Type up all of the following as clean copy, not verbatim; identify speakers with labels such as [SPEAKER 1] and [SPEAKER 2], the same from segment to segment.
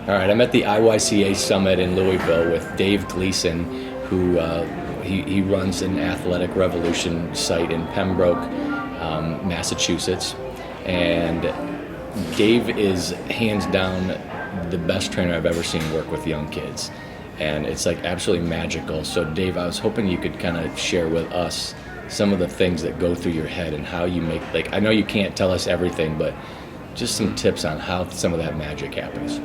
[SPEAKER 1] All right, I'm at the IYCA Summit in Louisville with Dave Gleason, who he runs an Athletic Revolution site in Pembroke, Massachusetts. And Dave is hands down the best trainer I've ever seen work with young kids. And it's like absolutely magical. So Dave, I was hoping you could kind of share with us some of the things that go through your head and how you make, like, I know you can't tell us everything, but just some tips on how some of that magic happens.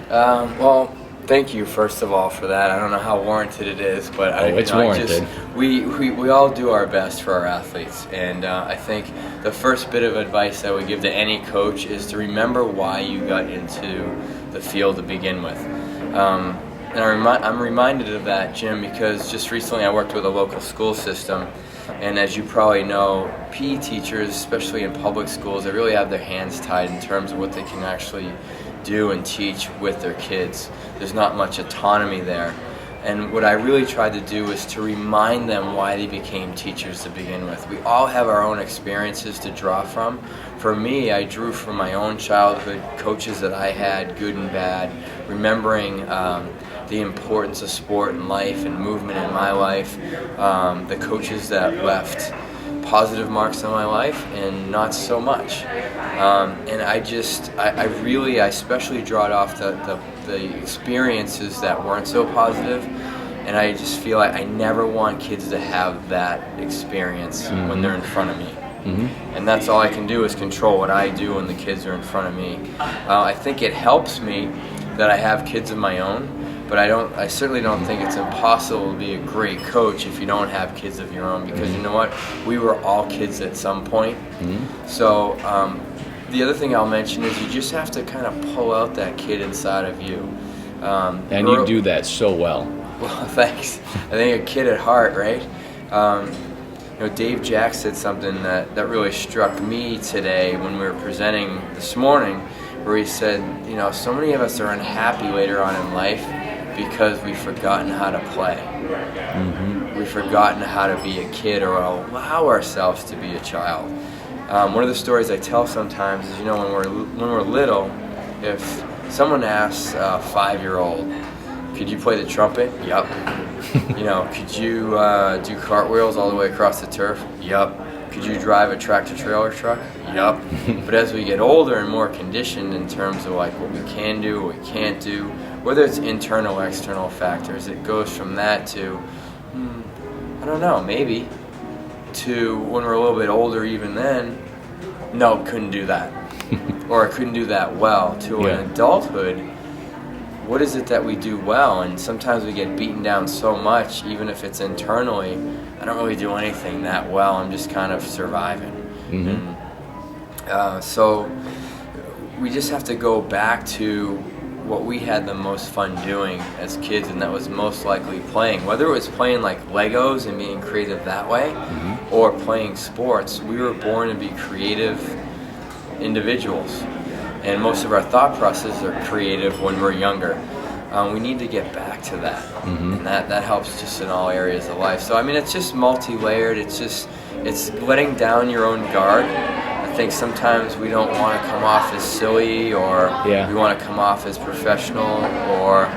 [SPEAKER 2] Well, thank you first of all for that. I don't know how warranted it is, but
[SPEAKER 1] warranted.
[SPEAKER 2] We all do our best for our athletes, and I think the first bit of advice I would give to any coach is to remember why you got into the field to begin with. And I'm reminded of that, Jim, because just recently I worked with a local school system, and as you probably know, PE teachers, especially in public schools, they really have their hands tied in terms of what they can actually do and teach with their kids. There's not much autonomy there. And what I really tried to do is to remind them why they became teachers to begin with. We all have our own experiences to draw from. For me, I drew from my own childhood, coaches that I had, good and bad, remembering the importance of sport and life and movement in my life, the coaches that left positive marks on my life and not so much. And I especially drawed off the experiences that weren't so positive, and I just feel like I never want kids to have that experience when they're in front of me. And that's all I can do is control what I do when the kids are in front of me. I think it helps me that I have kids of my own, but I certainly don't think it's impossible to be a great coach if you don't have kids of your own, because you know what? We were all kids at some point. So the other thing I'll mention is you just have to kind of pull out that kid inside of you.
[SPEAKER 1] And you do that so well.
[SPEAKER 2] Well, thanks. I think a kid at heart, right? Dave Jack said something that really struck me today when we were presenting this morning, where he said, so many of us are unhappy later on in life because we've forgotten how to play. We've forgotten how to be a kid or allow ourselves to be a child. One of the stories I tell sometimes is, when we're little, if someone asks a 5-year-old, could you play the trumpet? Yup. Could you do cartwheels all the way across the turf? Yup. Could you drive a tractor-trailer truck? Yup. But as we get older and more conditioned in terms of like what we can do, what we can't do, whether it's internal or external factors, it goes from that to, I don't know, maybe, to when we're a little bit older even then, no, couldn't do that. Or I couldn't do that well, to an adulthood, what is it that we do well? And sometimes we get beaten down so much, even if it's internally, I don't really do anything that well, I'm just kind of surviving. And, so we just have to go back to what we had the most fun doing as kids, and that was most likely playing. Whether it was playing like Legos and being creative that way, or playing sports, we were born to be creative individuals. And most of our thought processes are creative when we're younger. We need to get back to that, and that helps just in all areas of life. So I mean, it's just multi-layered. It's letting down your own guard. I think sometimes we don't want to come off as silly, or we want to come off as professional, or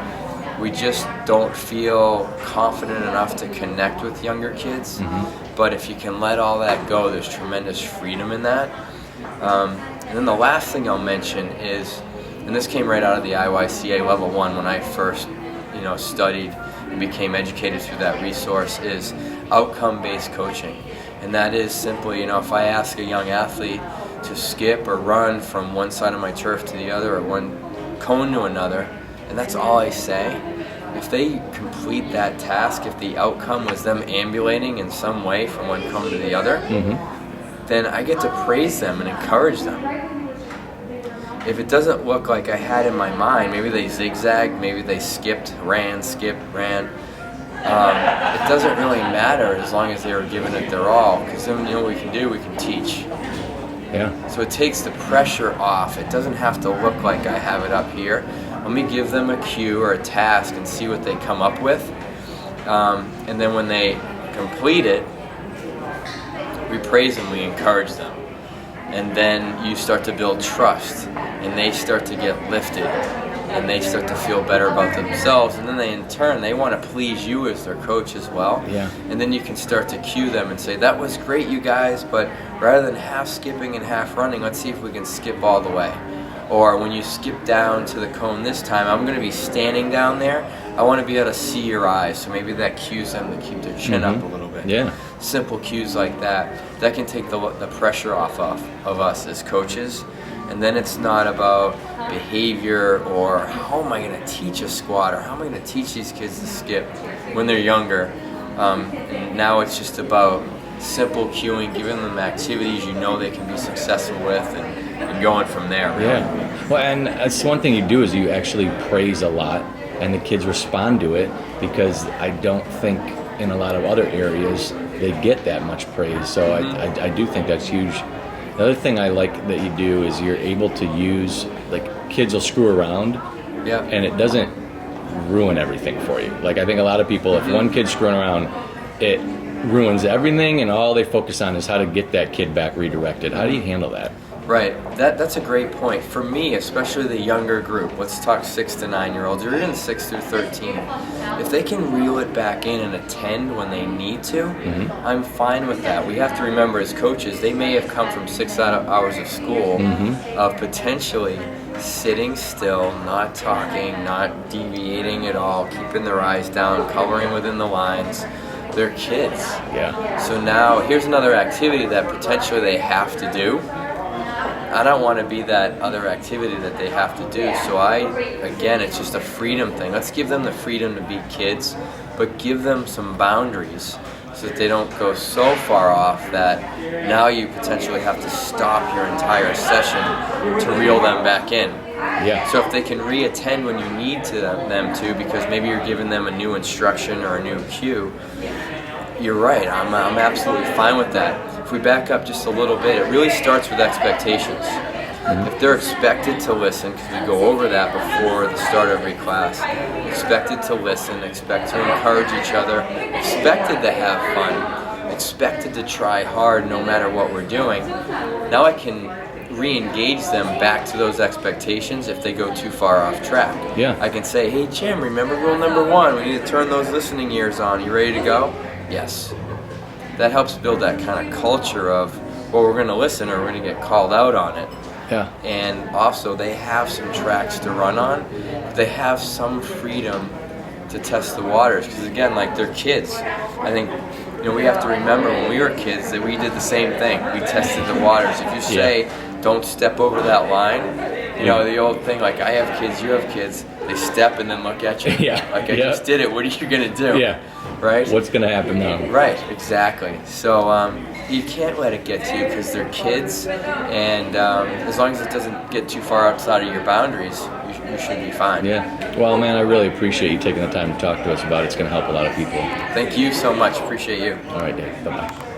[SPEAKER 2] we just don't feel confident enough to connect with younger kids. But if you can let all that go, there's tremendous freedom in that. And then the last thing I'll mention is, and this came right out of the IYCA Level 1 when I first, studied and became educated through that resource, is outcome-based coaching. And that is simply, if I ask a young athlete to skip or run from one side of my turf to the other, or one cone to another, and that's all I say, if they complete that task, if the outcome was them ambulating in some way from one cone to the other, then I get to praise them and encourage them. If it doesn't look like I had in my mind, maybe they zigzagged, maybe they skipped, ran, it doesn't really matter as long as they were giving it their all, because then what we can do, we can teach. So it takes the pressure off. It doesn't have to look like I have it up here. Let me give them a cue or a task and see what they come up with. And then when they complete it, we praise them, we encourage them. And then you start to build trust, and they start to get lifted. and they start to feel better about themselves, and then they in turn they want to please you as their coach as well.
[SPEAKER 1] Yeah.
[SPEAKER 2] And then you can start to cue them and say, that was great, you guys, but rather than half skipping and half running, let's see if we can skip all the way. Or when you skip down to the cone this time, I'm going to be standing down there. I want to be able to see your eyes, so maybe that cues them to keep their chin up a little bit.
[SPEAKER 1] Yeah.
[SPEAKER 2] Simple cues like that can take the pressure off of us as coaches. And then it's not about behavior or how am I going to teach a squat or how am I going to teach these kids to skip when they're younger. And now it's just about simple cueing, giving them activities you know they can be successful with, and going from there. Really.
[SPEAKER 1] Yeah. Well, and that's one thing you do is you actually praise a lot, and the kids respond to it, because I don't think in a lot of other areas they get that much praise. So I do think that's huge. The other thing I like that you do is you're able to use, like, kids will screw around, and it doesn't ruin everything for you. Like, I think a lot of people, if one kid's screwing around, it ruins everything, and all they focus on is how to get that kid back redirected. How do you handle that?
[SPEAKER 2] Right, that's a great point. For me, especially the younger group, let's talk 6 to 9 year olds, or even 6 through 13, if they can reel it back in and attend when they need to, I'm fine with that. We have to remember as coaches, they may have come from 6 hours of school of potentially sitting still, not talking, not deviating at all, keeping their eyes down, coloring within the lines. They're kids.
[SPEAKER 1] Yeah.
[SPEAKER 2] So now here's another activity that potentially they have to do. I don't want to be that other activity that they have to do. So again, it's just a freedom thing. Let's give them the freedom to be kids, but give them some boundaries so that they don't go so far off that now you potentially have to stop your entire session to reel them back in.
[SPEAKER 1] Yeah.
[SPEAKER 2] So if they can reattend when you need them to, because maybe you're giving them a new instruction or a new cue, you're right. I'm absolutely fine with that. If we back up just a little bit, it really starts with expectations. If they're expected to listen, because we go over that before the start of every class, expected to listen, expect to encourage each other, expected to have fun, expected to try hard no matter what we're doing, now I can re-engage them back to those expectations if they go too far off track.
[SPEAKER 1] Yeah.
[SPEAKER 2] I can say, hey Jim, remember rule number 1, we need to turn those listening ears on. You ready to go? Yes. That helps build that kind of culture of, well, we're going to listen or we're going to get called out on it.
[SPEAKER 1] Yeah.
[SPEAKER 2] And also they have some tracks to run on, but they have some freedom to test the waters, because again, like, they're kids. I think, we have to remember when we were kids that we did the same thing. We tested the waters. If you say, don't step over that line, the old thing, like, I have kids, you have kids, they step and then look at you. Like, I just did it, what are you going to do?
[SPEAKER 1] Yeah.
[SPEAKER 2] Right?
[SPEAKER 1] What's going to happen now?
[SPEAKER 2] Right, exactly. So you can't let it get to you, because they're kids, and as long as it doesn't get too far outside of your boundaries, you should be fine.
[SPEAKER 1] Yeah. Well, man, I really appreciate you taking the time to talk to us about it. It's going to help a lot of people.
[SPEAKER 2] Thank you so much. Appreciate you.
[SPEAKER 1] All right, Dave. Bye-bye.